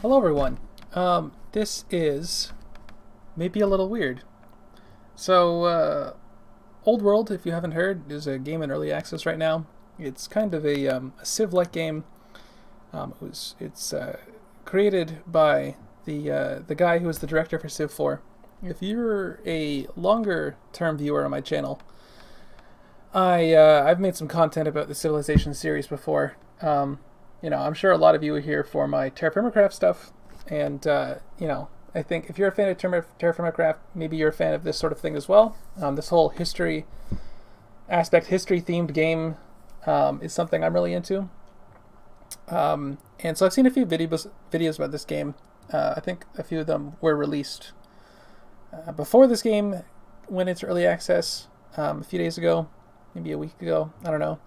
Hello, everyone. This is maybe a little weird. Old World, if you haven't heard, is a game in early access right now. It's kind of a Civ-like game. It's created by the guy who was the director for Civ 4. If you're a longer term viewer on my channel, I've made some content about the Civilization series before. I'm sure a lot of you are here for my Terraformacraft stuff, and I think if you're a fan of Terraformacraft, maybe you're a fan of this sort of thing as well. This whole history themed game is something I'm really into. And so I've seen a few videos about this game. I think a few of them were released before this game went into early access a few days ago, maybe a week ago. I don't know.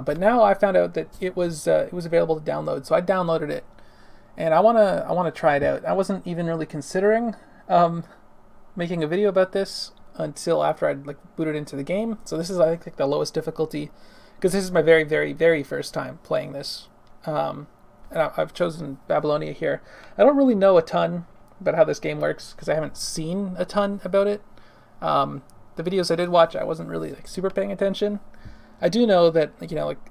But now I found out that it was available to download, so I downloaded it, and I wanna try it out. I wasn't even really considering making a video about this until after I'd booted into the game. So this is, I think, the lowest difficulty, because this is my very, very, very first time playing this. And I've chosen Babylonia here. I don't really know a ton about how this game works because I haven't seen a ton about it. The videos I did watch, I wasn't really super paying attention. I do know that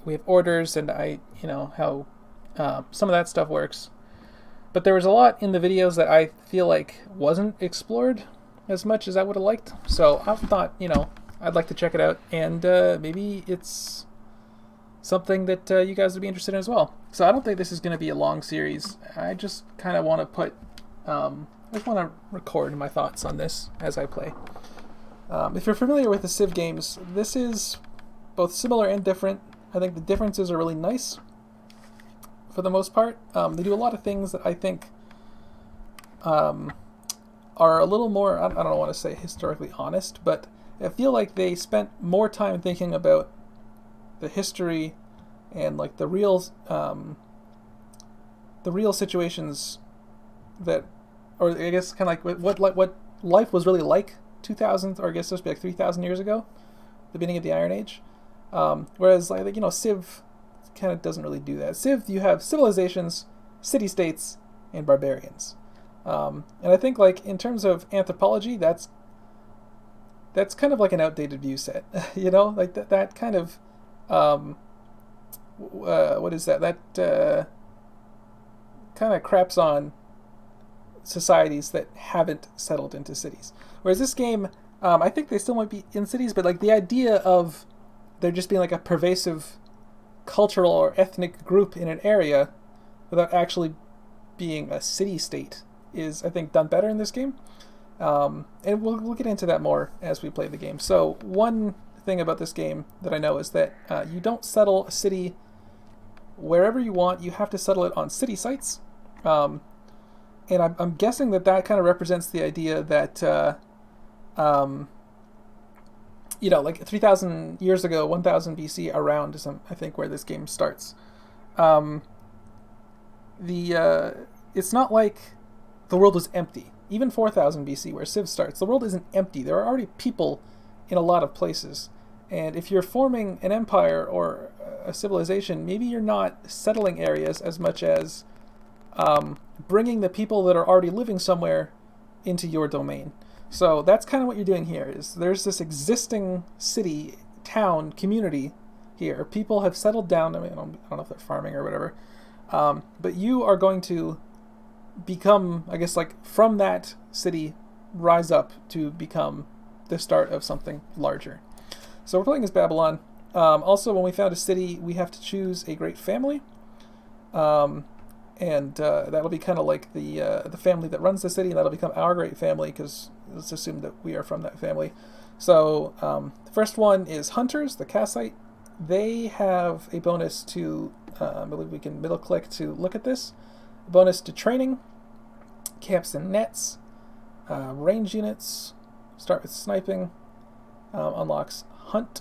we have orders, and how some of that stuff works. But there was a lot in the videos that I feel like wasn't explored as much as I would have liked. So I thought, I'd like to check it out, and maybe it's something that you guys would be interested in as well. So I don't think this is going to be a long series. I just kind of want to record my thoughts on this as I play. If you're familiar with the Civ games, this is both similar and different. I think the differences are really nice for the most part. They do a lot of things that I think are a little more, I don't want to say historically honest, but I feel like they spent more time thinking about the history and the real situations that, or I guess kind of what life was really like 2,000, or I guess this would be 3,000 years ago, the beginning of the Iron Age. Whereas Civ kind of doesn't really do that. Civ, you have civilizations, city-states, and barbarians. And I think in terms of anthropology, that's kind of an outdated view set. That kind of what is that? That kind of craps on societies that haven't settled into cities. Whereas this game, I think they still might be in cities, but the idea of there just being a pervasive cultural or ethnic group in an area without actually being a city-state is, I think, done better in this game. And we'll get into that more as we play the game. So one thing about this game that I know is that you don't settle a city wherever you want. You have to settle it on city sites. And I'm guessing that kind of represents the idea that 3,000 years ago, 1,000 BC, around is, I think, where this game starts. It's not like the world was empty. Even 4,000 BC, where Civ starts, the world isn't empty. There are already people in a lot of places. And if you're forming an empire or a civilization, maybe you're not settling areas as much as bringing the people that are already living somewhere into your domain. So that's kind of what you're doing here. Is there's this existing city, town, community here. People have settled down. I don't know if they're farming or whatever. But you are going to become, I guess, from that city, rise up to become the start of something larger. So we're playing as Babylon. Also, when we found a city, we have to choose a great family. And that'll be kind of the family that runs the city, and that'll become our great family, because let's assume that we are from that family. So the first one is Hunters, the Kassite. They have a bonus to, I believe we can middle click to look at this, a bonus to training, camps and nets, range units, start with sniping, unlocks hunt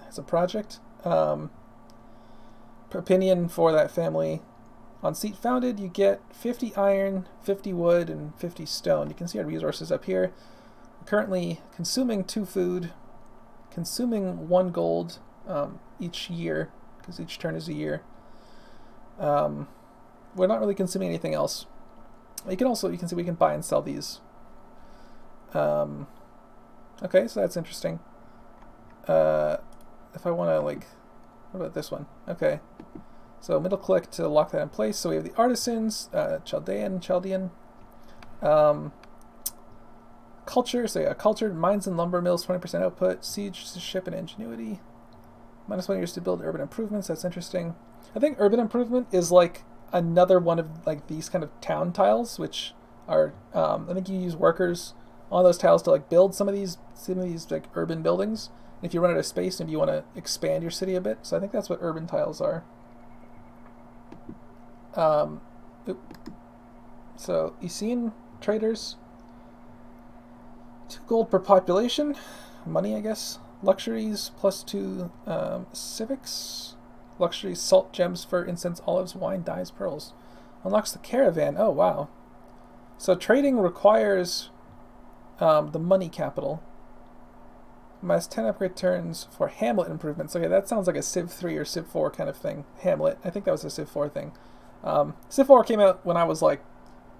as a project, opinion for that family. On seat founded, you get 50 iron, 50 wood, and 50 stone. You can see our resources up here. We're currently consuming 2 food, consuming 1 gold each year, because each turn is a year. We're we're not really consuming anything else. You can see we can buy and sell these. Okay, so that's interesting. If I want to, like, what about this one? Okay, so middle click to lock that in place. So we have the artisans, Chaldean. Culture, so yeah, cultured mines and lumber mills, 20% output. Siege, ship, and ingenuity. -1 years to build urban improvements. That's interesting. I think urban improvement is like another one of like these kind of town tiles, which are I think you use workers on those tiles to like build some of these like urban buildings. If you run out of space, maybe you want to expand your city a bit. So I think that's what urban tiles are. So Essene traders. 2 gold per population. Money, I guess. Luxuries +2 civics. Luxuries, salt, gems, fur, incense, olives, wine, dyes, pearls. Unlocks the caravan. Oh, wow. So trading requires the money capital. -10 upgrade turns for Hamlet improvements. Okay, that sounds like a Civ 3 or Civ 4 kind of thing. Hamlet. I think that was a Civ 4 thing. Civ 4 came out when I was like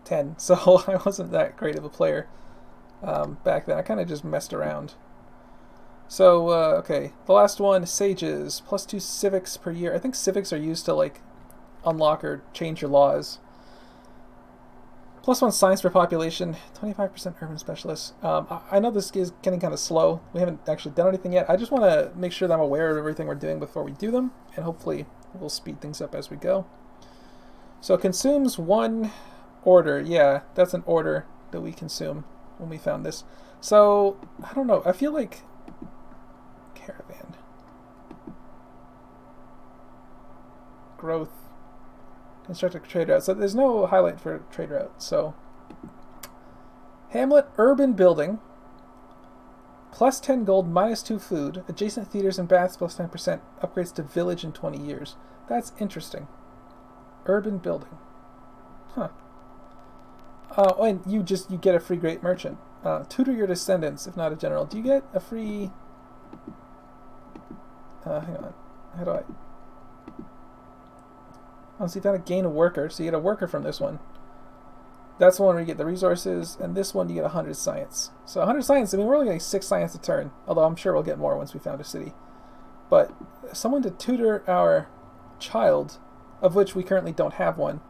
10, so I wasn't that great of a player back then. I kind of just messed around. So, okay, the last one, sages, +2 civics per year. I think civics are used to, like, unlock or change your laws. +1 science per population, 25% urban specialists. I know this is getting kind of slow. We haven't actually done anything yet. I just want to make sure that I'm aware of everything we're doing before we do them, and hopefully we'll speed things up as we go. So it consumes 1 order. Yeah, that's an order that we consume when we found this. So, I don't know. I feel like caravan. Growth. Construct a trade route. So there's no highlight for trade route. So Hamlet urban building. +10 gold, -2 food. Adjacent theaters and baths +10%. Upgrades to village in 20 years. That's interesting. Urban building. Huh. Oh, and you get a free great merchant. Tutor your descendants, if not a general. Do you get a free... hang on. How do I... Oh, so you found a gain a worker, so you get a worker from this one. That's the one where you get the resources, and this one you get 100 science. So 100 science, I mean, we're only getting 6 science a turn, although I'm sure we'll get more once we found a city. But someone to tutor our child, of which we currently don't have one.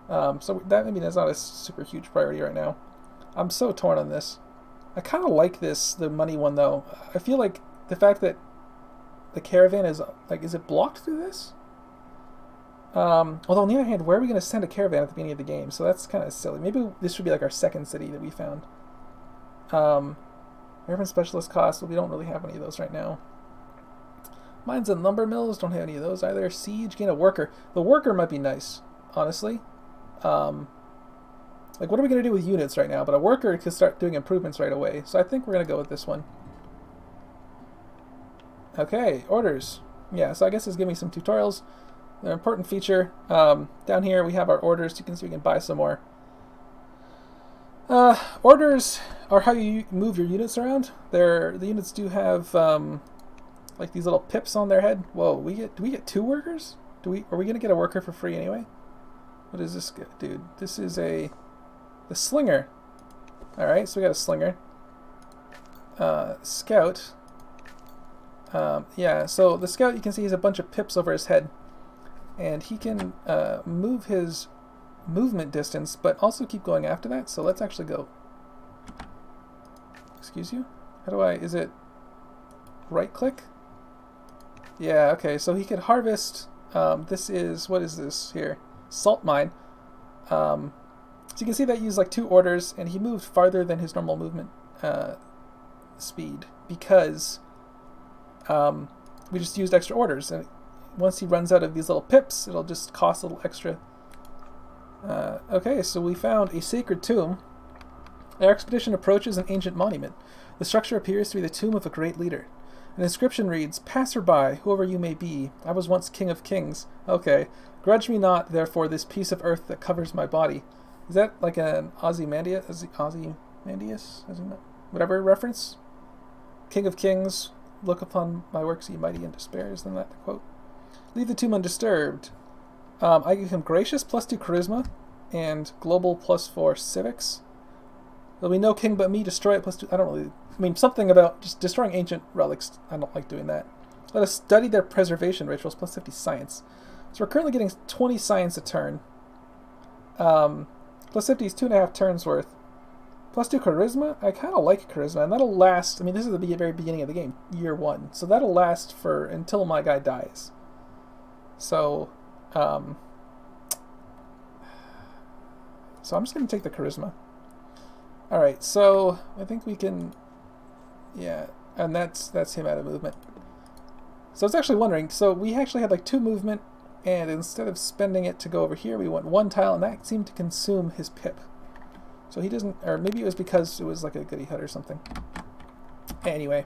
So that maybe that's not a super huge priority right now. I'm so torn on this. I kind of like the money one, though. I feel like the fact that the caravan is, like, is it blocked through this? Although on the other hand, where are we going to send a caravan at the beginning of the game? So that's kind of silly. Maybe this should be like our second city that we found. Urban specialist costs, well, we don't really have any of those right now. Mines and lumber mills, don't have any of those either. Siege, gain a worker. The worker might be nice, honestly. Like, what are we going to do with units right now? But a worker could start doing improvements right away. So I think we're going to go with this one. Okay, orders. Yeah, so I guess it's giving me some tutorials. They're an important feature. Down here we have our orders. You can see we can buy some more. Orders are how you move your units around. The units do have like these little pips on their head. Whoa, do we get 2 workers? Are we gonna get a worker for free anyway? What is this dude? This is the Slinger. Alright, so we got a Slinger. Scout. Yeah, so the Scout, you can see, has a bunch of pips over his head. And he can move his movement distance, but also keep going after that. So let's actually go. Excuse you? How do is it right click? Yeah, okay, so he could harvest, what is this here? Salt mine. So you can see that used like 2 orders, and he moved farther than his normal movement speed because we just used extra orders. And once he runs out of these little pips, it'll just cost a little extra. Okay, so we found a sacred tomb. Our expedition approaches an ancient monument. The structure appears to be the tomb of a great leader. An inscription reads, "Passerby, whoever you may be, I was once king of kings." Okay. "Grudge me not, therefore, this piece of earth that covers my body." Is that like an Ozymandias? Whatever reference? "King of kings, look upon my works, ye mighty in despair." Isn't that the quote? "Leave the tomb undisturbed." I give him Gracious +2 Charisma and Global +4 Civics. There'll be no king but me, destroy it +2. I don't really... I mean, something about just destroying ancient relics. I don't like doing that. Let us study their preservation rituals, +50 Science. So we're currently getting 20 Science a turn. +50 is 2.5 turns worth. +2 Charisma. I kind of like Charisma, and that'll last... I mean, this is the very beginning of the game, year 1. So that'll last for until my guy dies. So... so I'm just going to take the Charisma. Alright, so I think we can... Yeah, and that's him out of movement. So I was actually wondering, so we actually had like 2 movement, and instead of spending it to go over here, we went 1 tile, and that seemed to consume his pip. So he doesn't... Or maybe it was because it was like a goody hut or something. Anyway,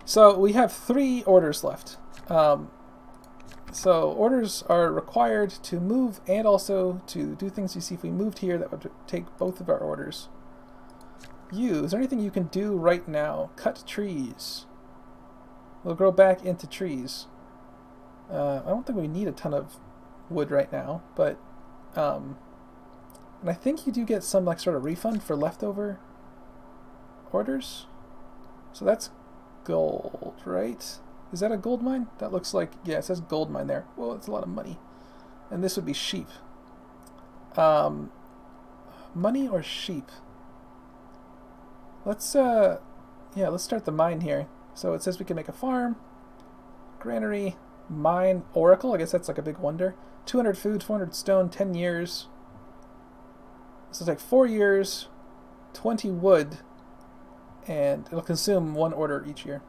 so we have 3 orders left. So orders are required to move and also to do things. You see, if we moved here, that would take both of our orders. Is there anything you can do right now? Cut trees. We'll grow back into trees. I don't think we need a ton of wood right now, but and I think you do get some like sort of refund for leftover orders. So that's gold, right? Is that a gold mine? That looks like, yeah, it says gold mine there. Well, it's a lot of money. And this would be sheep. Money or sheep? Let's let's start the mine here. So it says we can make a farm, granary, mine, oracle. I guess that's like a big wonder. 200 food, 400 stone, 10 years. This is like 4 years, 20 wood, and it'll consume 1 order each year.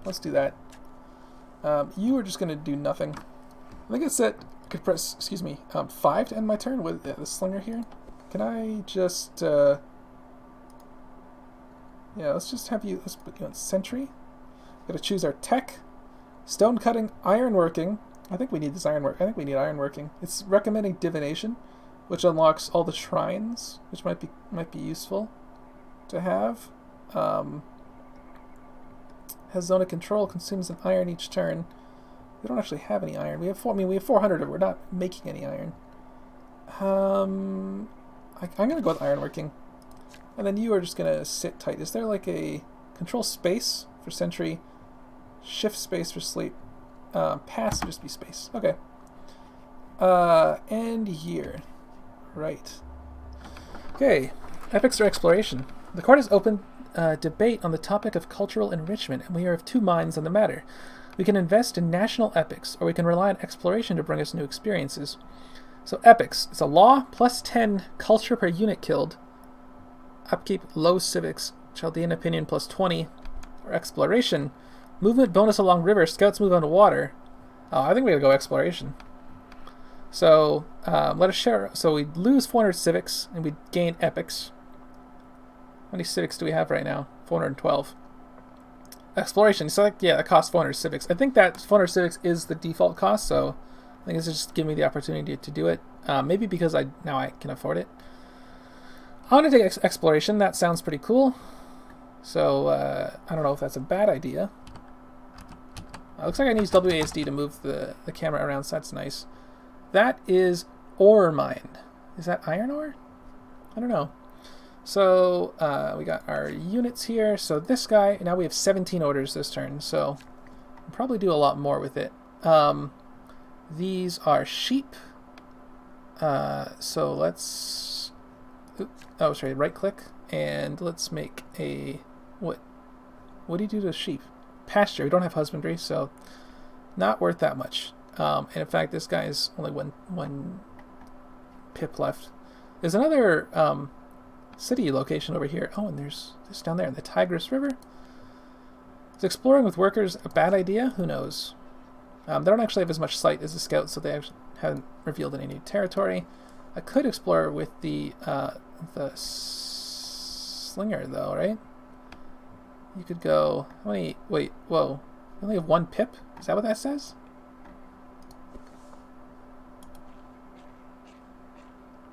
Let's do that. You are just going to do nothing. I think it said I could press, 5 to end my turn with the slinger here. Can I just... yeah, let's just have you... Let's put you on sentry. Got to choose our tech. Stone cutting, iron working. I think we need this iron work. I think we need iron working. It's recommending divination, which unlocks all the shrines, which might be useful to have. Has zone of control, consumes an iron each turn. We don't actually have any iron. We have 400 of it. We're not making any iron. I'm gonna go with iron working. And then you are just gonna sit tight. Is there like a control space for sentry, shift space for sleep, pass would just be space. Okay. And here. Right. Okay. Epics or exploration. The court has opened debate on the topic of cultural enrichment, and we are of 2 minds on the matter. We can invest in national epics, or we can rely on exploration to bring us new experiences. So epics. It's a law, +10 culture per unit killed. Upkeep, low civics, Chaldean opinion +20. Or exploration. Movement bonus along river, scouts move on water. Oh, I think we gotta go exploration. So, let us share. So we lose 400 civics, and we gain epics. How many civics do we have right now? 412. Exploration. So, that costs 400 civics. I think that 400 civics is the default cost, so I think it's just giving me the opportunity to do it. Maybe because now I can afford it. I want to take exploration. That sounds pretty cool. So, I don't know if that's a bad idea. Looks like I need WASD to move the camera around, so that's nice. That is ore mine. Is that iron ore? I don't know. So, we got our units here. So this guy, now we have 17 orders this turn, so we'll probably do a lot more with it. These are sheep. So let's... Oh, sorry, right click, and let's make a... What do you do to sheep? Pasture. We don't have husbandry, so not worth that much. And in fact, this guy is only one pip left. There's another city location over here. Oh, and there's this down there in the Tigris River. Is exploring with workers a bad idea? Who knows? They don't actually have as much sight as the scouts, so they actually haven't revealed any new territory. I could explore with the slinger, though, right? You could go... How many... Wait, whoa. You only have 1 pip? Is that what that says?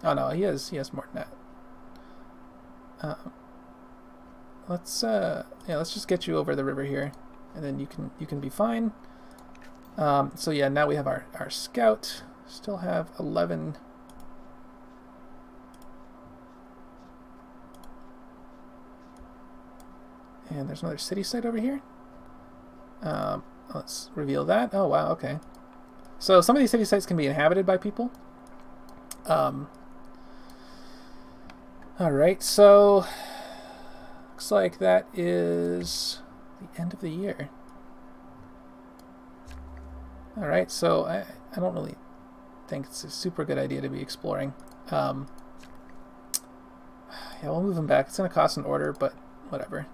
Oh no, he has more than that. Let's just get you over the river here, and then you can be fine. So yeah, now we have our scout. Still have 11. And there's another city site over here. Let's reveal that. Oh, wow, okay. So some of these city sites can be inhabited by people. Alright, so looks like that is the end of the year. Alright, so I don't really think it's a super good idea to be exploring. Yeah, we'll move him back. It's going to cost an order, but whatever.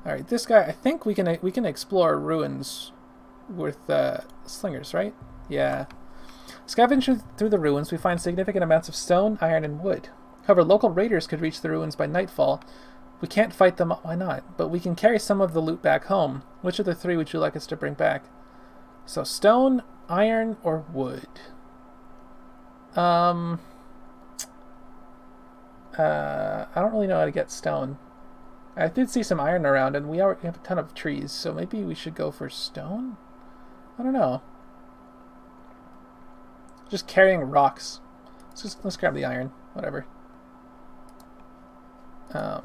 Alright, this guy, I think we can explore ruins with slingers, right? Yeah. Scavenging through the ruins, we find significant amounts of stone, iron, and wood. However, local raiders could reach the ruins by nightfall. We can't fight them, why not? But we can carry some of the loot back home. Which of the three would you like us to bring back? So, stone, iron, or wood? I don't really know how to get stone. I did see some iron around, and we have a ton of trees, so maybe we should go for stone? I don't know. Just carrying rocks. Let's grab the iron. Whatever. Alright,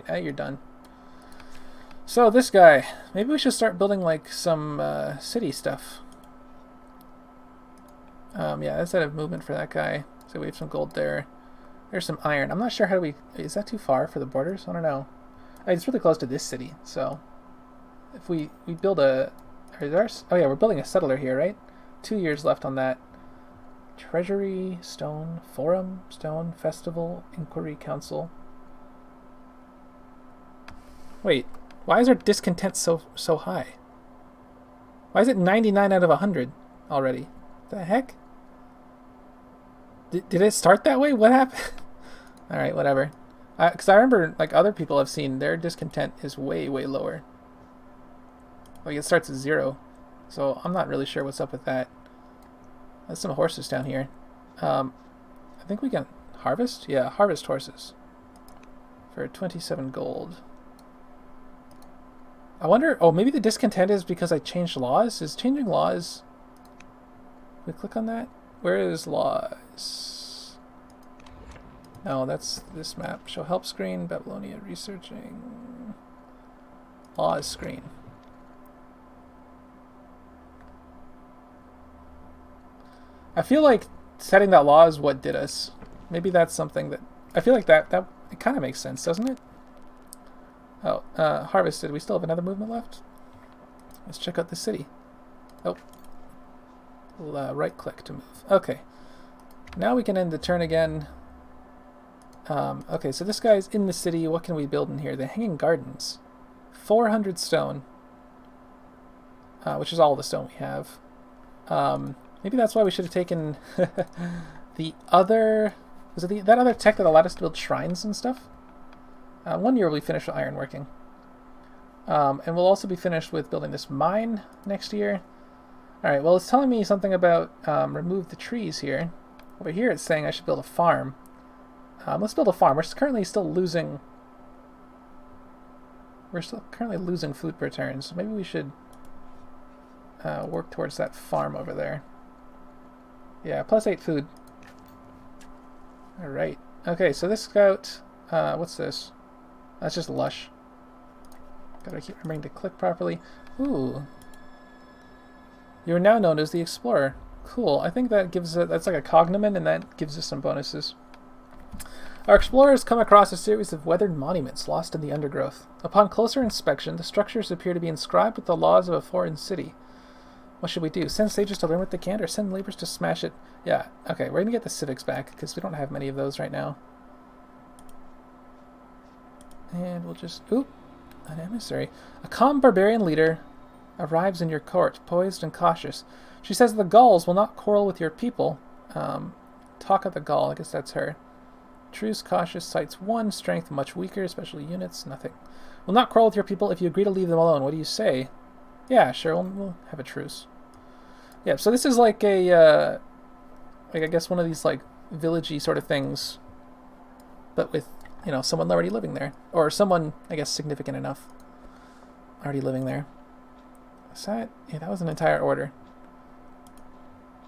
now you're done. So, this guy. Maybe we should start building, like, some city stuff. Yeah, that's out of movement for that guy. So we have some gold there. There's some iron. I'm not sure how do we... Is that too far for the borders? I don't know. It's really close to this city, so... If we build a... Oh yeah, we're building a settler here, right? 2 years left on that. Treasury, stone, forum, stone, festival, inquiry, council. Wait, why is our discontent so high? Why is it 99 out of 100 already? The heck? Did it start that way? What happened? Alright, whatever. Because I remember, like, other people I've seen, their discontent is way, way lower. Like, it starts at 0. So I'm not really sure what's up with that. There's some horses down here. I think we can harvest? Yeah, harvest horses. For 27 gold. I wonder... Oh, maybe the discontent is because I changed laws? Is changing laws... We click on that? Where is laws? No, that's this map. Show help screen, Babylonia researching. Laws screen. I feel like setting that law is what did us. Maybe that's something that... I feel like that it kind of makes sense, doesn't it? Oh, harvested. We still have another movement left? Let's check out the city. Oh. We'll right click to move. Okay. Now we can end the turn again. Okay, so this guy's in the city. What can we build in here? The Hanging Gardens. 400 stone. Which is all the stone we have. Maybe that's why we should have taken the other... Was it that other tech that allowed us to build shrines and stuff? 1 year we finish with ironworking. And we'll also be finished with building this mine next year. Alright, well it's telling me something about remove the trees here. Over here it's saying I should build a farm. Let's build a farm. We're currently still losing... We're still currently losing food per turn, so maybe we should work towards that farm over there. Yeah, +8 food. Alright. Okay, so this scout... what's this? That's just lush. Gotta keep remembering to click properly. Ooh. You are now known as the Explorer. Cool. I think that gives it... That's like a cognomen, and that gives us some bonuses. Our explorers come across a series of weathered monuments lost in the undergrowth. Upon closer inspection, the structures appear to be inscribed with the laws of a foreign city. What should we do? Send sages to learn what they can, or send laborers to smash it? Yeah, okay, we're gonna get the civics back, because we don't have many of those right now. And we'll just... Oop! An emissary. A calm barbarian leader arrives in your court, poised and cautious. She says the Gauls will not quarrel with your people. Talk of the Gaul, I guess that's her. Truce, cautious, cites 1, strength much weaker, especially units, nothing. Will not quarrel with your people if you agree to leave them alone. What do you say? Yeah, sure, we'll have a truce. Yeah, so this is like a, like I guess one of these like villagey sort of things, but with, you know, someone already living there. Or someone, I guess, significant enough already living there. Is that? Yeah, that was an entire order.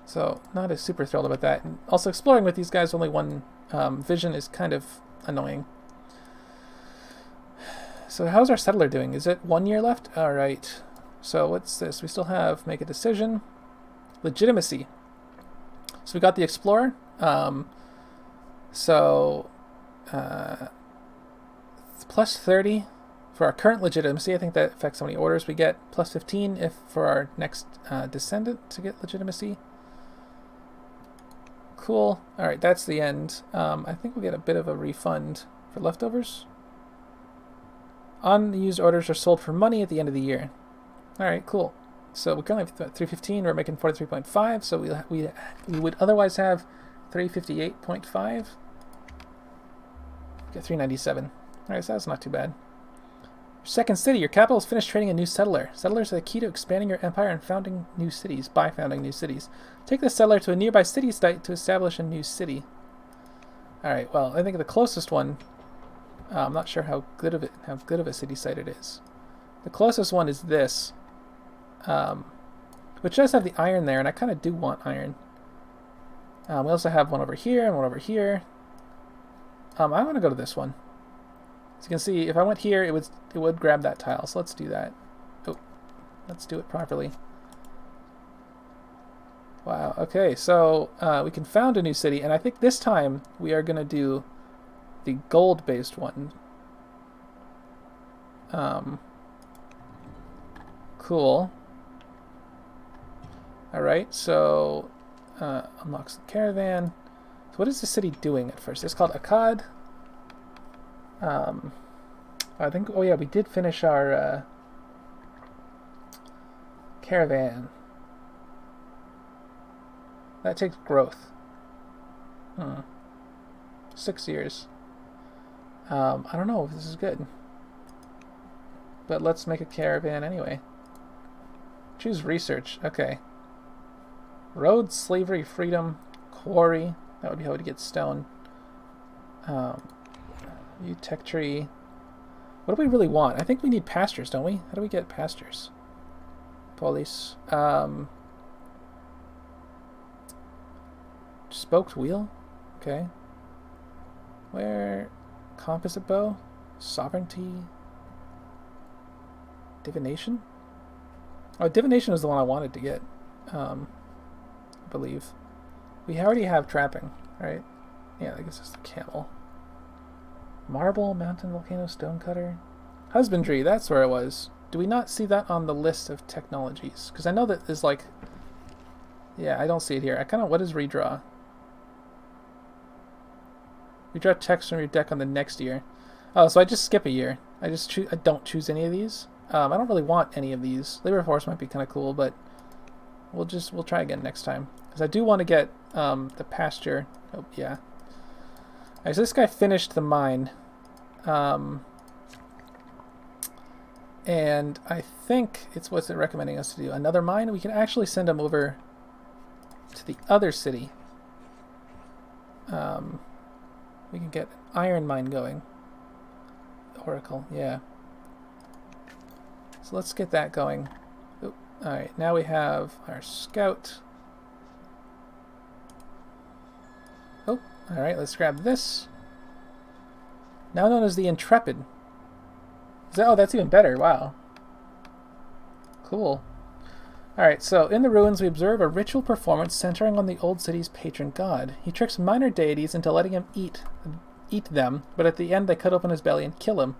So not as super thrilled about that. And also exploring with these guys, only one vision is kind of annoying. So how's our settler doing? Is it 1 year left? All right. So what's this? We still have make a decision. Legitimacy. So we got the explorer. Plus 30 for our current legitimacy. I think that affects how many orders we get. Plus 15 if for our next descendant to get legitimacy. Cool. All right, that's the end. I think we'll get a bit of a refund for leftovers. Unused orders are sold for money at the end of the year. All right, cool. So we currently have 315. We're making 43.5. So we would otherwise have 358.5. Get 397. All right, so that's not too bad. Second city, your capital is finished training a new settler. Settlers are the key to expanding your empire and founding new cities. By founding new cities, take the settler to a nearby city site to establish a new city. All right. Well, I think the closest one. I'm not sure how good of a city site it is. The closest one is this, which does have the iron there, and I kind of do want iron. We also have one over here and one over here. I want to go to this one. As you can see, if I went here, it would grab that tile. So let's do that. Oh, let's do it properly. Wow. Okay, so we can found a new city, and I think this time we are going to do the gold-based one. Cool. All right. So unlocks the caravan. So what is the city doing at first? It's called Akkad. I think, oh yeah, we did finish our caravan. That takes growth. 6 years. I don't know if this is good. But let's make a caravan anyway. Choose research. Okay. Road, slavery, freedom, quarry. That would be how to get stone. View tech tree. What do we really want? I think we need pastures, don't we? How do we get pastures? Police. Spoked wheel? Okay. Where? Composite bow? Sovereignty? Divination? Oh, divination is the one I wanted to get. I believe. We already have trapping, right? Yeah, I guess it's the camel. Marble, mountain, volcano, stonecutter. Husbandry, that's where it was. Do we not see that on the list of technologies? Because I know that is like... Yeah, I don't see it here. What is redraw? Redraw text from your deck on the next year. Oh, so I just skip a year. I don't choose any of these. I don't really want any of these. Labor force might be kind of cool, but we'll try again next time. Because I do want to get the pasture. Oh, yeah. Alright, so this guy finished the mine. And I think it's what's it recommending us to do. Another mine? We can actually send him over to the other city. We can get iron mine going. Oracle, yeah. So let's get that going. Oh, alright, now we have our scout. Oh, alright, let's grab this. Now known as the Intrepid. Oh, that's even better. Wow. Cool. Alright, so in the ruins we observe a ritual performance centering on the old city's patron god. He tricks minor deities into letting him eat them, but at the end they cut open his belly and kill him.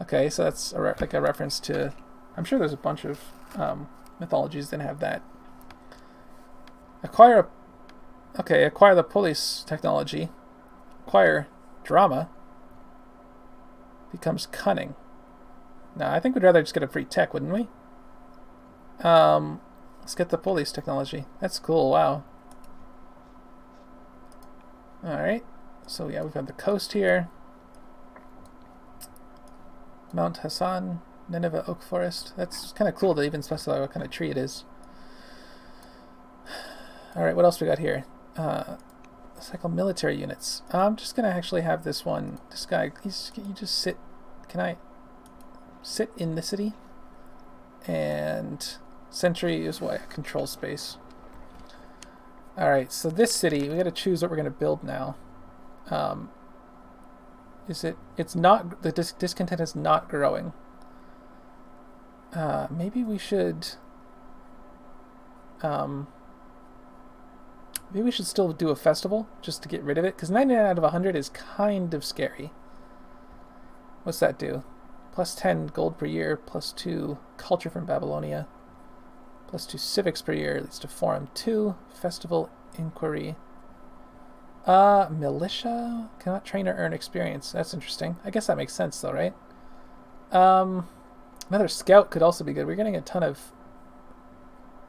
Okay, so that's like a reference to... I'm sure there's a bunch of mythologies that have that. Acquire the police technology. Acquire drama. Becomes cunning. Now, I think we'd rather just get a free tech, wouldn't we? Let's get the police technology. That's cool, wow. Alright, so yeah, we've got the coast here. Mount Hassan, Nineveh Oak Forest. That's kind of cool to even specify what kind of tree it is. Alright, what else we got here? Cycle military units. I'm just gonna actually have this guy, you just sit. Can I sit in the city? And Sentry is what? Control space. Alright, so this city, we gotta choose what we're gonna build now. It's not, the discontent is not growing. Maybe we should still do a festival just to get rid of it, because 99 out of 100 is kind of scary. What's that do? Plus 10 gold per year, plus 2 culture from Babylonia, plus 2 civics per year, leads to forum 2, festival inquiry. Militia cannot train or earn experience. That's interesting. I guess that makes sense though, right? Another scout could also be good. We're getting a ton of...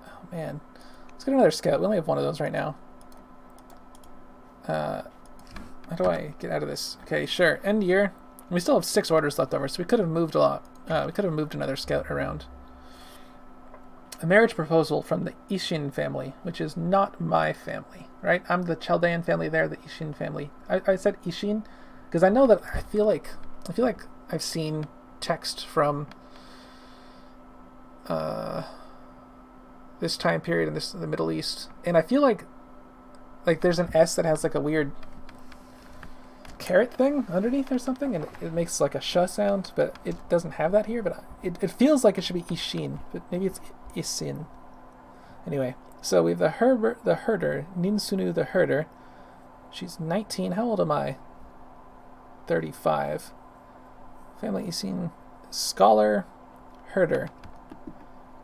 Oh man. Let's get another scout. We only have one of those right now. How do I get out of this? Okay, sure. End year. We still have 6 orders left over, so we could have moved a lot. We could have moved another scout around. A marriage proposal from the Ishin family, which is not my family, right? I'm the Chaldean family there, the Ishin family. I said Ishin because I know that I feel like I've seen text from this time period in the Middle East, and I feel like there's an S that has like a weird carrot thing underneath or something, and it makes like a sh sound, but it doesn't have that here. But it feels like it should be Ishin, but maybe it's Isin. Anyway, so we have the herder, Ninsunu the herder. She's 19. How old am I? 35. Family Isin. Scholar, herder.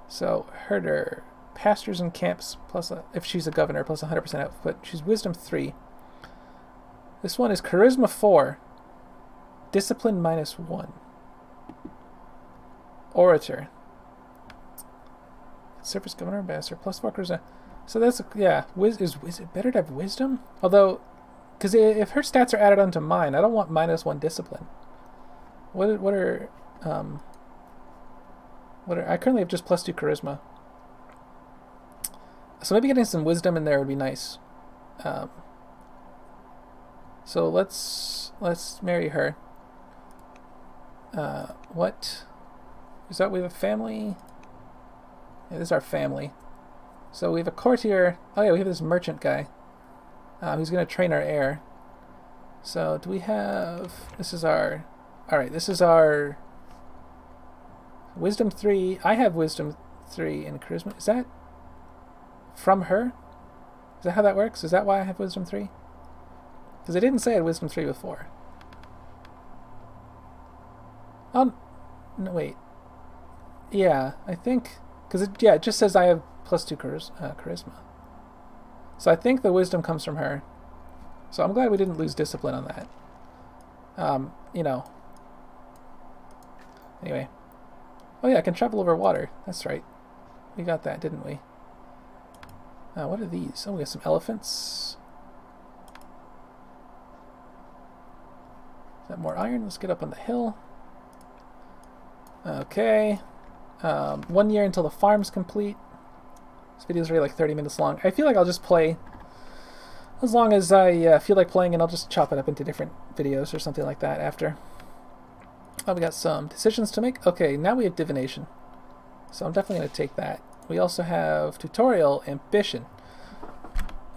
So herder, pastures and camps plus if she's a governor plus 100% output. She's wisdom 3. This one is charisma 4, discipline -1. Orator. Surface governor ambassador plus 4 charisma. So that's is it better to have wisdom? Although, because if her stats are added onto mine, I don't want -1 discipline. What are I currently have just +2 charisma. So maybe getting some wisdom in there would be nice. So let's marry her. What is that? We have a family. Yeah, this is our family. So we have a courtier. Oh yeah, we have this merchant guy who's going to train our heir. So do we have... This is our... Alright, this is our... Wisdom 3. I have Wisdom 3 and Charisma. Is that from her? Is that how that works? Is that why I have Wisdom 3? Because I didn't say I had Wisdom 3 before. Oh, no, wait. Yeah, I think... Because it just says I have +2 charisma. So I think the wisdom comes from her. So I'm glad we didn't lose discipline on that. You know. Anyway. Oh yeah, I can travel over water. That's right. We got that, didn't we? What are these? Oh, we have some elephants. Is that more iron? Let's get up on the hill. Okay. 1 year until the farm's complete. This video's already like 30 minutes long. I feel like I'll just play as long as I feel like playing, and I'll just chop it up into different videos or something like that after. Oh, we got some decisions to make. Okay, now we have divination. So I'm definitely going to take that. We also have tutorial, ambition.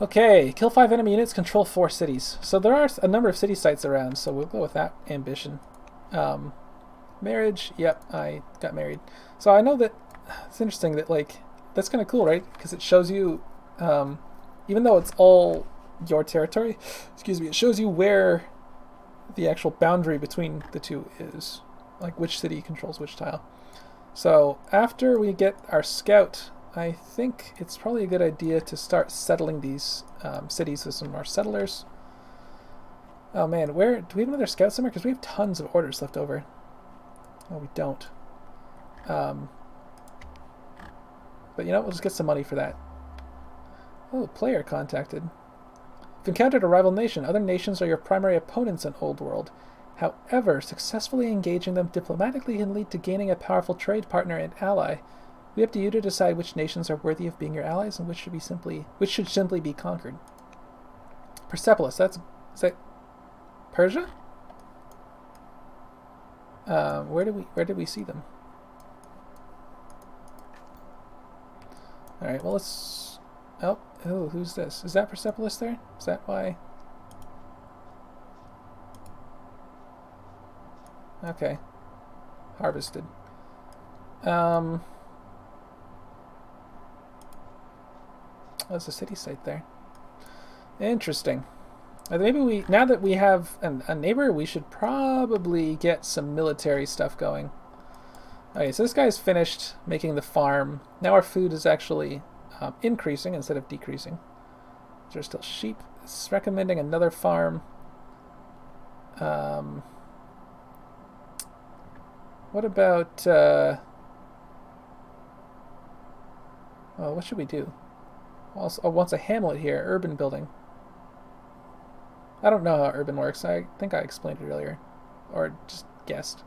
Okay, kill 5 enemy units, control 4 cities. So there are a number of city sites around, so we'll go with that ambition. Marriage, yep, I got married. So I know that it's interesting that, like, that's kind of cool, right? Because it shows you, even though it's all your territory, excuse me, it shows you where the actual boundary between the two is, like which city controls which tile. So after we get our scout, I think it's probably a good idea to start settling these cities with some more settlers. Oh man, where do we have another scout somewhere? Because we have tons of orders left over. Oh, we don't. But you know, we'll just get some money for that. Oh, player contacted. If encountered a rival nation, other nations are your primary opponents in Old World. However, successfully engaging them diplomatically can lead to gaining a powerful trade partner and ally. We up to you to decide which nations are worthy of being your allies and which should simply be conquered. Persepolis, is that Persia? Where did we see them? Alright, well let's... Oh, who's this? Is that Persepolis there? Is that why? Okay. Harvested. There's a city site there. Interesting. Maybe we, now that we have a neighbor, we should probably get some military stuff going. Okay, so this guy's finished making the farm. Now our food is actually increasing instead of decreasing. There's still sheep. It's recommending another farm. What about... well, what should we do? Also, wants a hamlet here. Urban building. I don't know how urban works. I think I explained it earlier. Or just guessed.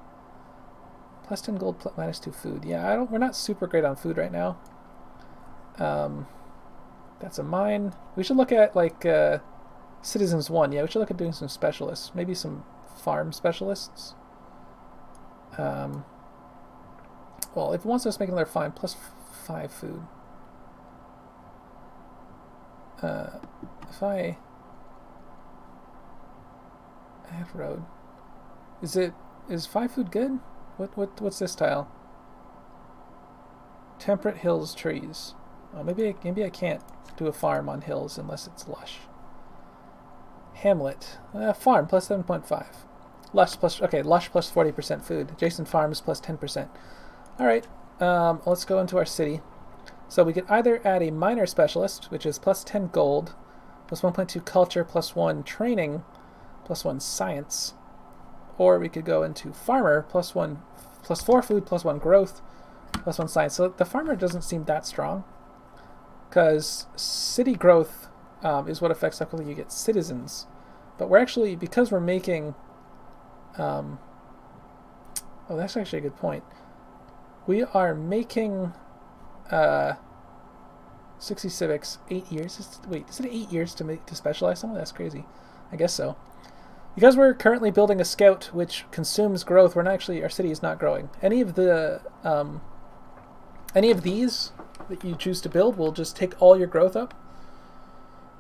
Plus 10 gold, minus 2 food. Yeah, we're not super great on food right now. That's a mine. We should look at, like, Citizens 1. Yeah, we should look at doing some specialists. Maybe some farm specialists. Well, if it wants us making their farm, plus 5 food. If I add road, is 5 food good? What's this tile? Temperate hills, trees. Oh, maybe I can't do a farm on hills unless it's lush. Hamlet, farm plus 7.5. Lush plus 40% food. Adjacent farms plus 10%. All right, let's go into our city. So we could either add a miner specialist, which is plus 10 gold, plus 1.2 culture, plus 1 training, plus 1 science, or we could go into farmer, plus 4 food, plus 1 growth, plus 1 science. So the farmer doesn't seem that strong, because city growth is what affects how quickly you get citizens. But we're actually, because we're making, oh, that's actually a good point. We are making 60 civics, 8 years. Wait, is it 8 years to specialize someone? That's crazy. I guess so. Because we're currently building a scout which consumes growth, our city is not growing. Any of these that you choose to build will just take all your growth up.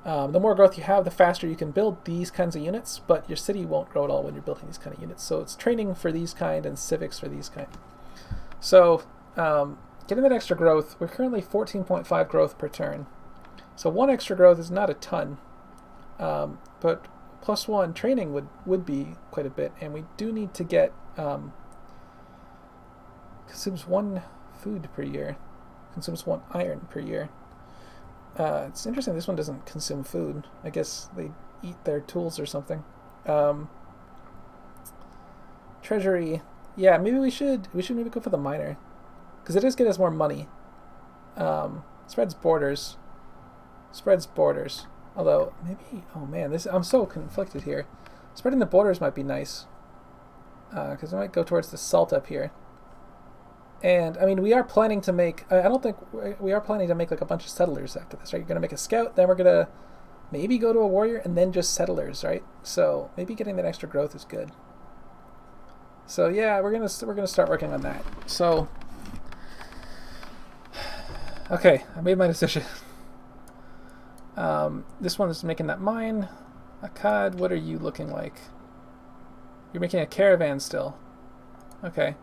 The more growth you have, the faster you can build these kinds of units, but your city won't grow at all when you're building these kind of units. So it's training for these kind and civics for these kind. So getting that extra growth, we're currently 14.5 growth per turn. So 1 extra growth is not a ton, but plus 1 training would be quite a bit, and we do need to get consumes 1 food per year, consumes 1 iron per year. It's interesting this one doesn't consume food. I guess they eat their tools or something. Treasury, yeah, maybe we should maybe go for the miner, because it does get us more money. Spreads borders. Although maybe, oh man, I'm so conflicted here. Spreading the borders might be nice, because we might go towards the salt up here. And I mean, we are planning to make. We are planning to make like a bunch of settlers after this, right? You're gonna make a scout, then we're gonna maybe go to a warrior, and then just settlers, right? So maybe getting that extra growth is good. So yeah, we're gonna start working on that. So okay, I made my decision. This one is making that mine. Akkad, what are you looking like? You're making a caravan still. Okay.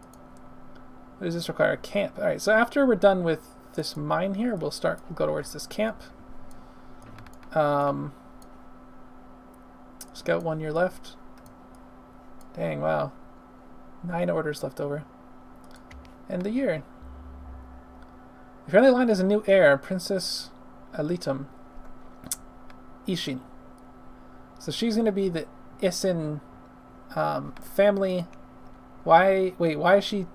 What does this require? A camp. Alright, so after we're done with this mine here, we'll go towards this camp. Scout 1 year left. Dang, wow. 9 orders left over. End the year. The friendly line is a new heir, Princess Alitum Ishin. So she's going to be the Isin family. Why is she...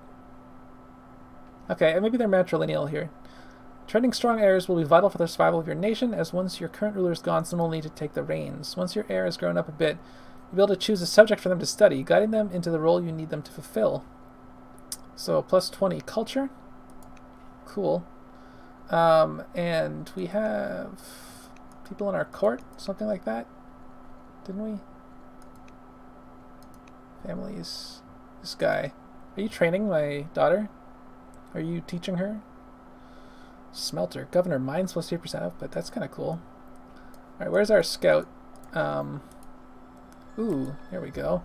Okay, maybe they're matrilineal here. Training strong heirs will be vital for the survival of your nation, as once your current ruler is gone, someone will need to take the reins. Once your heir has grown up a bit, you'll be able to choose a subject for them to study, guiding them into the role you need them to fulfill. So, plus 20 culture. Cool. And we have people in our court, something like that. Didn't we? Families. This guy. Are you training my daughter? Are you teaching her? Smelter. Governor mines plus 3% output. That's kind of cool. Alright, where's our scout? Ooh, there we go.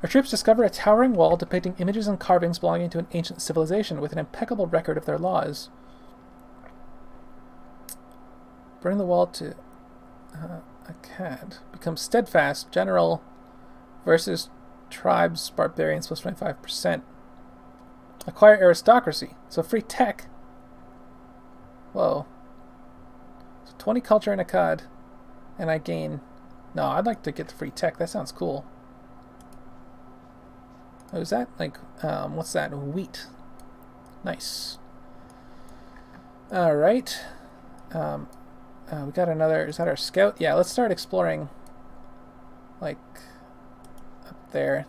Our troops discover a towering wall depicting images and carvings belonging to an ancient civilization with an impeccable record of their laws. Bring the wall to a cad. Become steadfast. General versus tribes barbarians plus 25%. Acquire aristocracy. So free tech. Whoa. So 20 culture and a cad. And I gain... No, I'd like to get the free tech. That sounds cool. Oh, is that like... what's that? Wheat. Nice. Alright. We got another... Is that our scout? Yeah, let's start exploring. Like... Up there.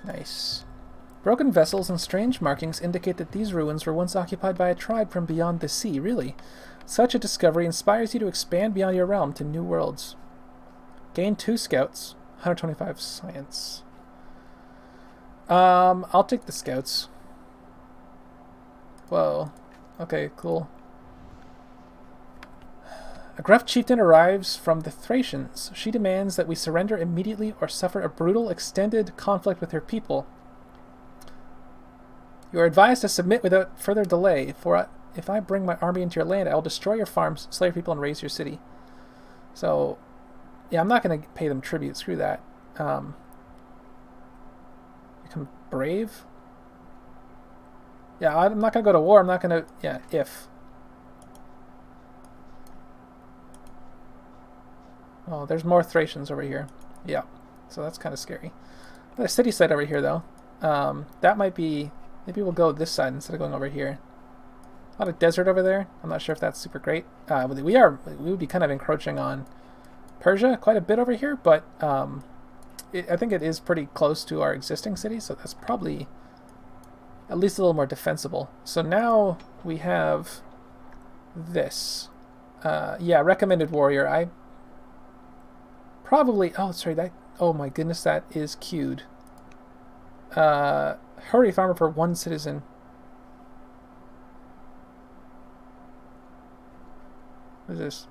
Nice. Broken vessels and strange markings indicate that these ruins were once occupied by a tribe from beyond the sea, really. Such a discovery inspires you to expand beyond your realm to new worlds. Gain 2 scouts, 125 science. I'll take the scouts. Whoa. Okay, cool. A gruff chieftain arrives from the Thracians. She demands that we surrender immediately or suffer a brutal, extended conflict with her people. You are advised to submit without further delay, for if I bring my army into your land, I will destroy your farms, slay your people, and raise your city. So, yeah, I'm not going to pay them tribute. Screw that. Become brave? Yeah, I'm not going to go to war. I'm not going to... Yeah, if. Oh, there's more Thracians over here. Yeah, so that's kind of scary. The city side over here, though. That might be... Maybe we'll go this side instead of going over here. A lot of desert over there. I'm not sure if that's super great. We would be kind of encroaching on Persia quite a bit over here, but I think it is pretty close to our existing city, so that's probably at least a little more defensible. So now we have this. Yeah, recommended warrior. I probably... Oh, sorry. Oh my goodness, that is queued. Hurry farmer for 1 citizen. What is this?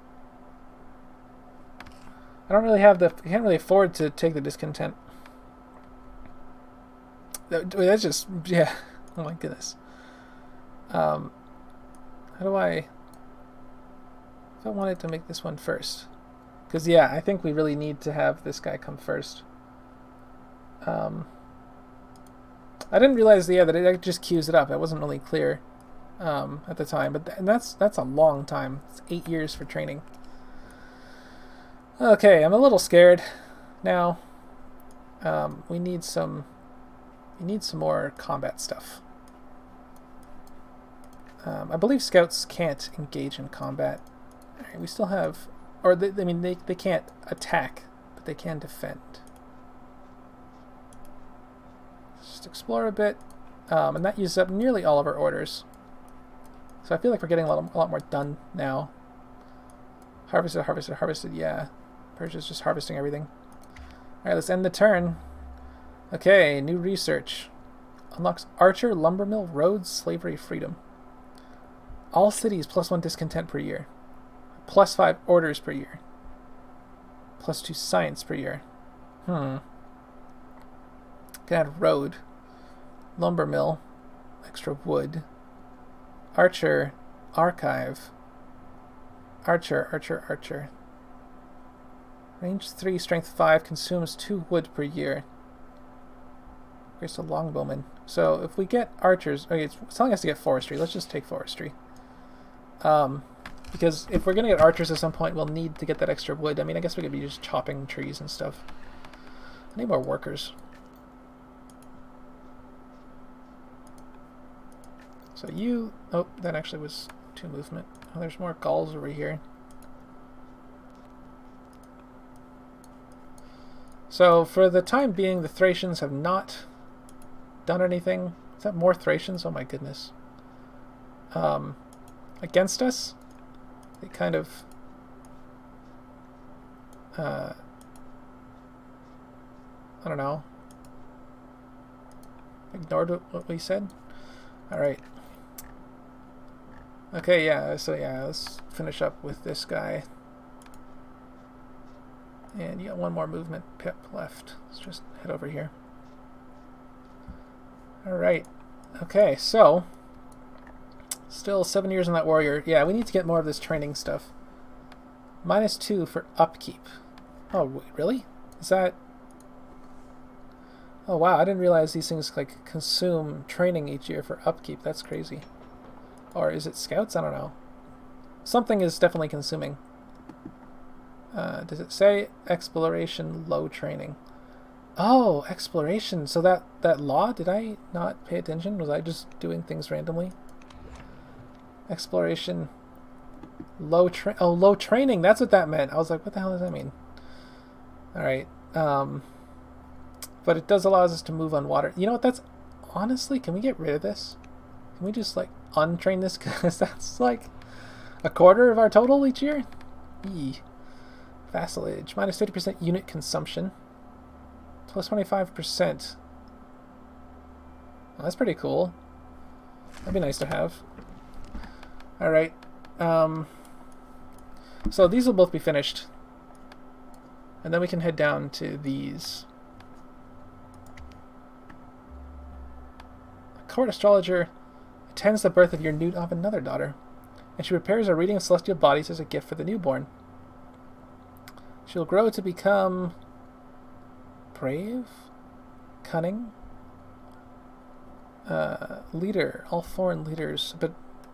I don't really have I can't really afford to take the discontent. That's just... Yeah. Oh my goodness. How do I... If I wanted to make this one first. Because, yeah, I think we really need to have this guy come first. I didn't realize, yeah, that it just queues it up. It wasn't really clear at the time, but that's a long time. It's 8 years for training. Okay, I'm a little scared now. We need some more combat stuff. I believe scouts can't engage in combat. All right, we still have, or they can't attack, but they can defend. Just explore a bit, and that uses up nearly all of our orders. So I feel like we're getting a lot more done now. Harvested, yeah. Persia's just harvesting everything. Alright, let's end the turn. Okay, new research. Unlocks archer, lumber mill, roads, slavery, freedom. All cities +1 discontent per year. +5 orders per year. +2 science per year. Can add road, lumber mill, extra wood, archer, archive, archer. Range 3, strength 5, consumes 2 wood per year. Grace a longbowman. So if we get archers, okay, it's telling us to get forestry. Let's just take forestry. Because if we're gonna get archers at some point, we'll need to get that extra wood. I mean, I guess we could be just chopping trees and stuff. I need more workers. So you... Oh, that actually was 2 movement. Oh, there's more Gauls over here. So, for the time being, the Thracians have not done anything. Is that more Thracians? Oh my goodness. Against us? They kind of... I don't know. Ignored what we said? Alright. Okay, yeah, so yeah, let's finish up with this guy. And you got one more movement pip left. Let's just head over here. Alright. Okay, so still 7 years on that warrior. Yeah, we need to get more of this training stuff. -2 for upkeep. Oh, wait, really? Is that... Oh, wow, I didn't realize these things, like, consume training each year for upkeep. That's crazy. Or is it scouts? I don't know. Something is definitely consuming. Does it say exploration, low training? Oh, exploration. So that law, did I not pay attention? Was I just doing things randomly? Exploration, low training. That's what that meant. I was like, what the hell does that mean? All right. But it does allow us to move on water. You know what? That's honestly, can we get rid of this? Can we just like untrain this? Because that's like a quarter of our total each year. Eee. Vassalage, -50% unit consumption, plus 25%. Well, that's pretty cool. That'd be nice to have. All right. So these will both be finished, and then we can head down to these. A court astrologer attends the birth of your new of another daughter, and she prepares a reading of celestial bodies as a gift for the newborn. She'll grow to become brave, cunning, leader, all foreign leaders, but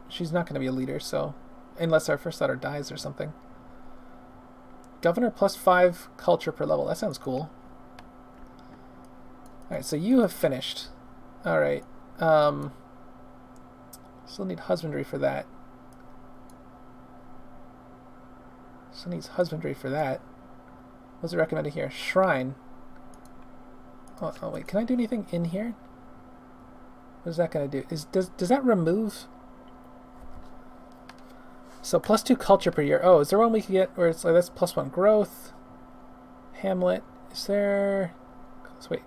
she's not going to be a leader, so unless our first daughter dies or something. Governor +5 culture per level. That sounds cool. Alright, so you have finished. Alright. Still need husbandry for that. Still needs husbandry for that. What's it recommended here? Shrine. Oh wait, can I do anything in here? What is that going to do? Does that remove? So +2 culture per year. Oh, is there one we can get where it's like that's +1 growth? Hamlet. Is there? Let's wait.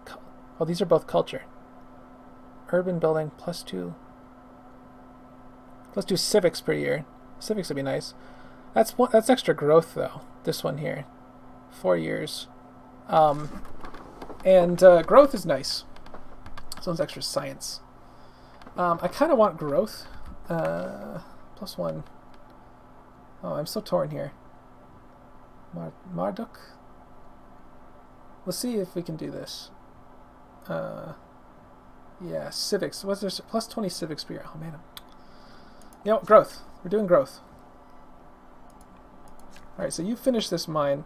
Oh, these are both culture. Urban building +2. +2 civics per year. Civics would be nice. That's extra growth though. This one here. 4 years. And growth is nice. This one's extra science. I kind of want growth. +1. Oh, I'm so torn here. Marduk? Let's see if we can do this. Yeah, civics. What's there? +20 civics per year. Oh, man. You know, growth. We're doing growth. Alright, so you finish this mine.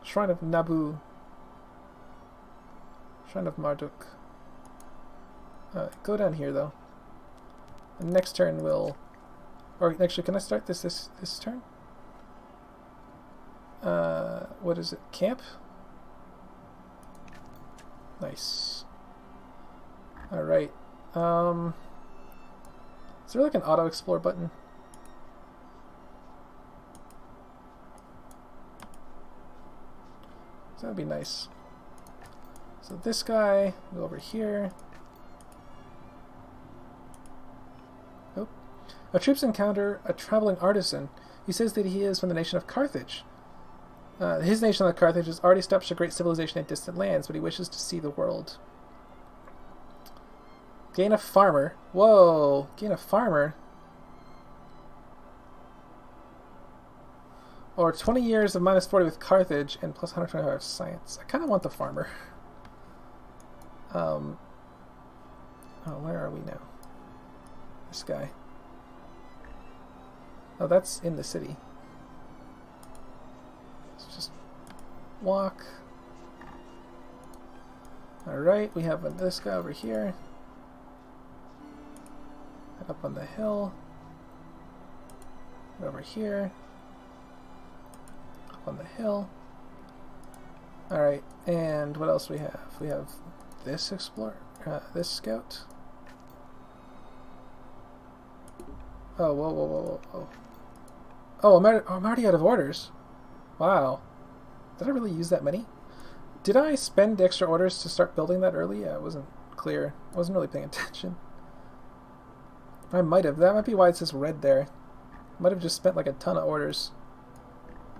Shrine of Nabu. Shrine of Marduk. Go down here, though. And next turn we'll... Or actually, can I start this turn? What is it? Camp? Nice. Alright. Is there like an auto-explore button? So that'd be nice. So this guy, go over here. Oh. Our troops encounter a traveling artisan. He says that he is from the nation of Carthage. His nation of Carthage has already established a great civilization in distant lands, but he wishes to see the world. Gain a farmer. Whoa! Gain a farmer? Or 20 years of -40 with Carthage and +125 science. I kind of want the farmer. Oh, where are we now? This guy. Oh, that's in the city. Let's just walk. Alright, we have this guy over here. Head up on the hill. Head over here. Up on the hill. Alright, and what else we have? We have this explorer, this scout. Oh, whoa, whoa, whoa, whoa, whoa. Oh, I'm already out of orders. Wow. Did I really use that many? Did I spend extra orders to start building that early? Yeah, it wasn't clear. I wasn't really paying attention. I might have. That might be why it says red there. Might have just spent like a ton of orders.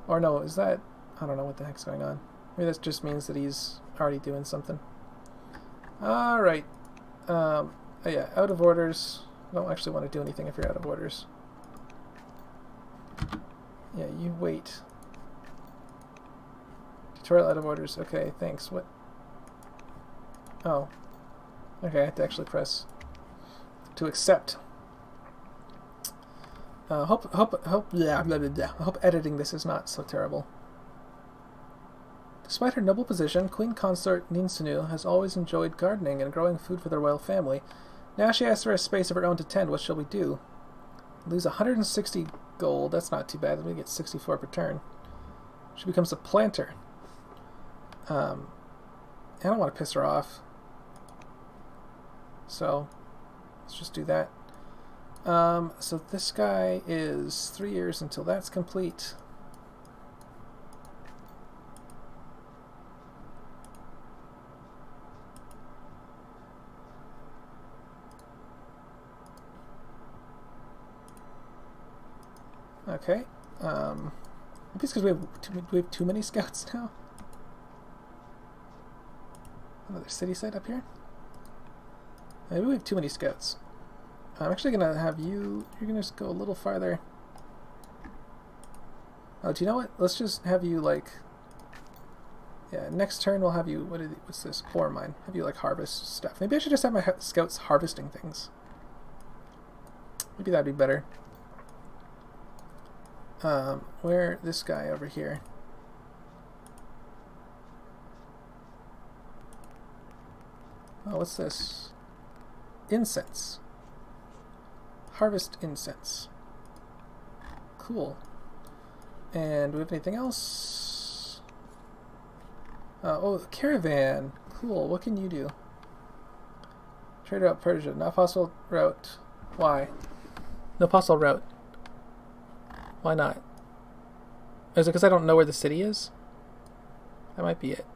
Or no, is that... I don't know what the heck's going on. Maybe that just means that he's already doing something. Alright. Oh yeah, out of orders. I don't actually want to do anything if you're out of orders. Yeah, you wait. Tutorial out of orders. Okay, thanks. What? Oh. Okay, I have to actually press to accept. Hope editing this is not so terrible. Despite her noble position, Queen Consort Ninsunu has always enjoyed gardening and growing food for the royal family. Now she asks for a space of her own to tend. What shall we do? Lose 160 gold. That's not too bad. We get 64 per turn. She becomes a planter. I don't want to piss her off. So, let's just do that. So this guy is 3 years until that's complete. Okay. Maybe it's because we have too many scouts now. Another city site up here. Maybe we have too many scouts. I'm actually going to have you... You're going to just go a little farther. Oh, do you know what? Let's just have you, like... Yeah, next turn we'll have you... What's this? Ore mine. Have you, like, harvest stuff. Maybe I should just have my scouts harvesting things. Maybe that'd be better. Where... This guy over here. Oh, what's this? Incense. Harvest incense. Cool. And do we have anything else? Oh, the caravan. Cool. What can you do? Trade route Persia. Not possible route. Why? No possible route. Why not? Is it because I don't know where the city is? That might be it.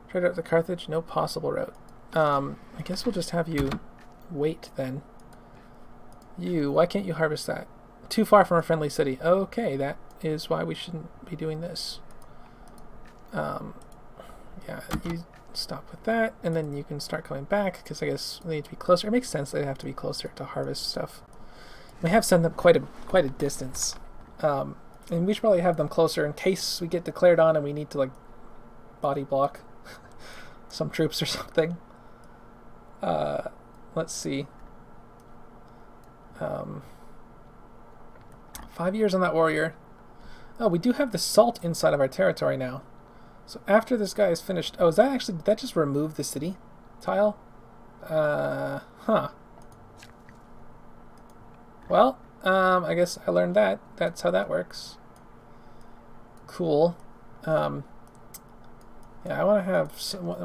Trade route to Carthage. No possible route. I guess we'll just have you wait then. Why can't you harvest that? Too far from a friendly city. Okay, that is why we shouldn't be doing this. Yeah, you stop with that, and then you can start coming back, because I guess they need to be closer. It makes sense they have to be closer to harvest stuff. We have sent them quite a distance. And we should probably have them closer in case we get declared on and we need to, like, body block some troops or something. Let's see. 5 years on that warrior. Oh, we do have the salt inside of our territory now. So after this guy is finished... Oh, is that actually... Did that just remove the city tile? Huh. Well, I guess I learned that. That's how that works. Cool. Yeah, I want to have...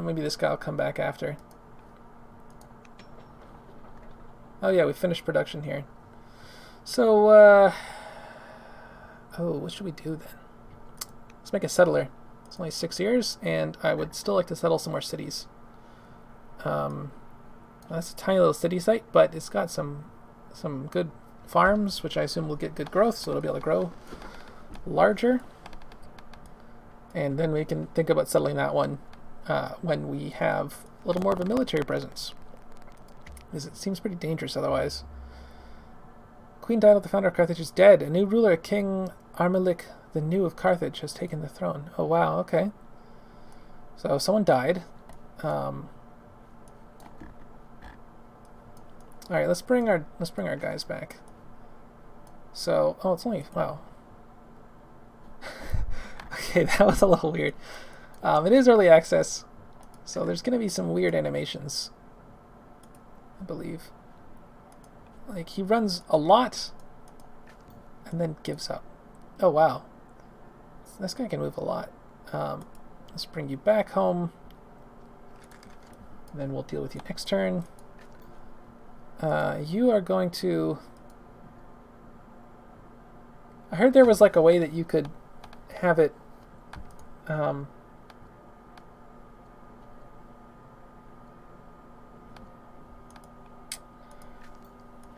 Maybe this guy will come back after. Oh yeah, we finished production here. So, oh, what should we do then? Let's make a settler. It's only 6 years, and I would still like to settle some more cities. That's a tiny little city site, but it's got some good farms, which I assume will get good growth, so it'll be able to grow larger. And then we can think about settling that one when we have a little more of a military presence. Because it seems pretty dangerous otherwise. Queen Dido, the founder of Carthage, is dead. A new ruler, King Armelic the New of Carthage, has taken the throne. Oh wow, okay. So someone died. Alright, let's bring our guys back. So, oh, it's only, wow. Okay, that was a little weird. It is early access, so there's going to be some weird animations, I believe. Like, he runs a lot and then gives up. Oh, wow. This guy can move a lot. Let's bring you back home. And then we'll deal with you next turn. You are going to... I heard there was like a way that you could have it...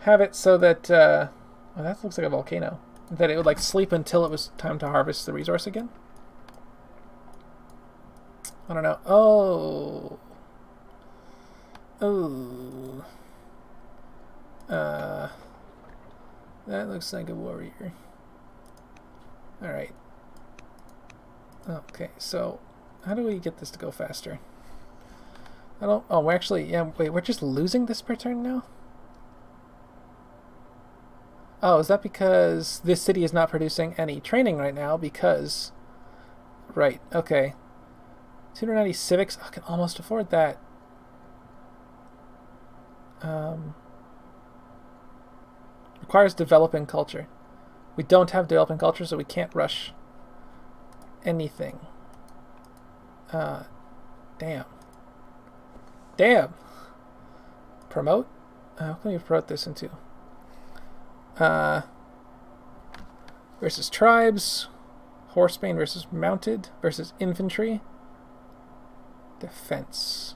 have it so that oh, that looks like a volcano. That it would like sleep until it was time to harvest the resource again. I don't know. Oh. Oh. That looks like a warrior. Alright. Okay, so how do we get this to go faster? I don't... Oh, we're actually... Yeah, wait, we're just losing this per turn now? Oh, is that because this city is not producing any training right now because... Right, okay. 290 civics? I can almost afford that. Requires developing culture. We don't have developing culture, so we can't rush anything. Damn. Damn! Promote? How can we promote this into? Versus tribes. Horsebane versus mounted versus infantry. Defense.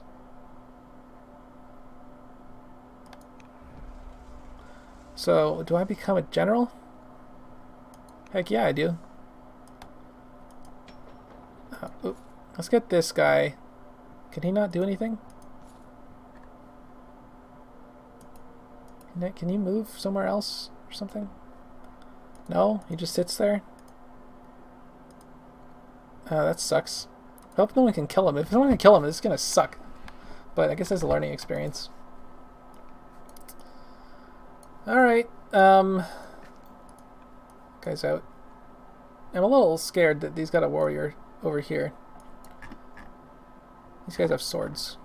So, do I become a general? Heck yeah, I do. Let's get this guy. Can he not do anything? Can you move somewhere else or something? No? He just sits there? That sucks. I hope no one can kill him. If no one can kill him, it's gonna suck. But I guess that's a learning experience. Alright, guy's out. I'm a little scared that he's got a warrior over here. These guys have swords.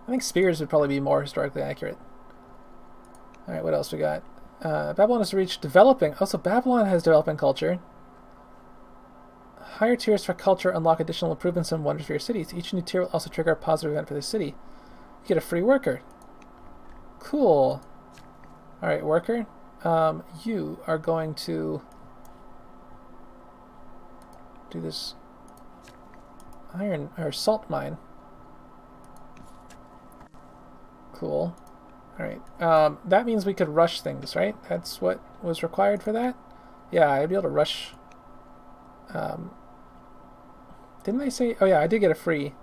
I think spears would probably be more historically accurate. Alright, what else we got? Babylon has reached developing. Also, Babylon has developing culture. Higher tiers for culture unlock additional improvements and wonders for your cities. Each new tier will also trigger a positive event for the city. You get a free worker. Cool. Alright, worker. You are going to do this iron or salt mine. Cool. Alright. That means we could rush things, right? That's what was required for that? Yeah, I'd be able to rush. Didn't I say... Oh yeah, I did get a free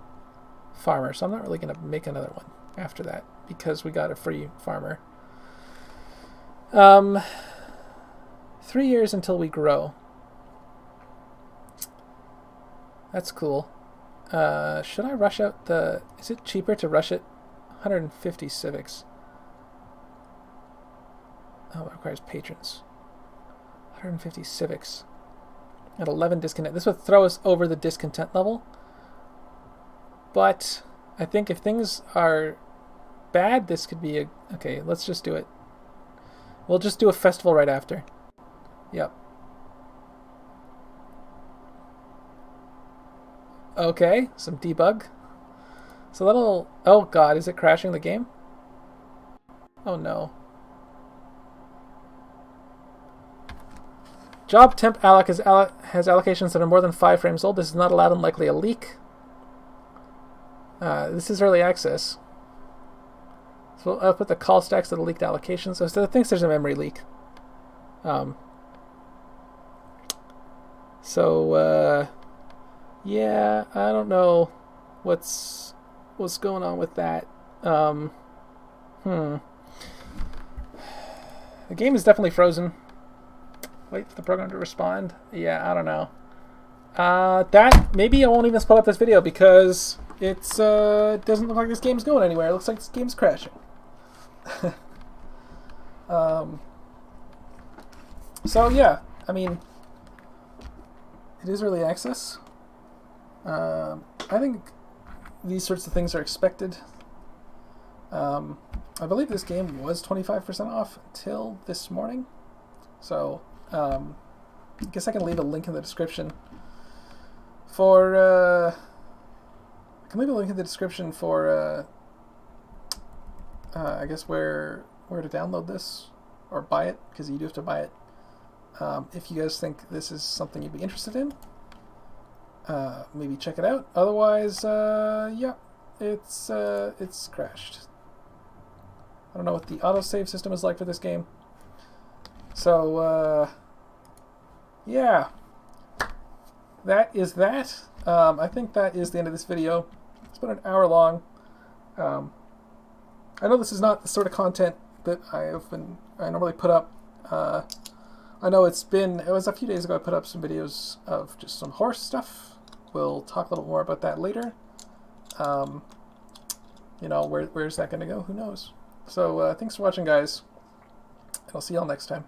farmer, so I'm not really going to make another one after that because we got a free farmer. 3 years until we grow. That's cool. Should I rush out the... Is it cheaper to rush it? 150 civics. Oh, it requires patrons. 150 civics. At 11 discontent. This would throw us over the discontent level. But I think if things are bad, this could be a... Okay, let's just do it. We'll just do a festival right after. Yep. Okay, some debug. So that'll... Oh god, is it crashing the game? Oh no. Job temp alloc has allocations that are more than 5 frames old. This is not allowed and likely a leak. This is early access. So I'll put the call stacks to the leaked allocations. So it thinks there's a memory leak. Yeah, I don't know what's going on with that. The game is definitely frozen. Wait for the program to respond. Yeah, I don't know. That maybe I won't even split up this video because it's it doesn't look like this game's going anywhere. It looks like this game's crashing. So yeah, I mean, it is early access. I think these sorts of things are expected. I believe this game was 25% off until this morning. So, I guess I can leave a link in the description for, I guess where to download this or buy it, because you do have to buy it. If you guys think this is something you'd be interested in, maybe check it out. Otherwise, yeah, it's crashed. I don't know what the autosave system is like for this game. So, yeah. That is that. I think that is the end of this video. It's been an hour long. I know this is not the sort of content that I normally put up. I know it was a few days ago I put up some videos of just some horse stuff. We'll talk a little more about that later. You know, where's that going to go? Who knows? So thanks for watching, guys. And I'll see y'all next time.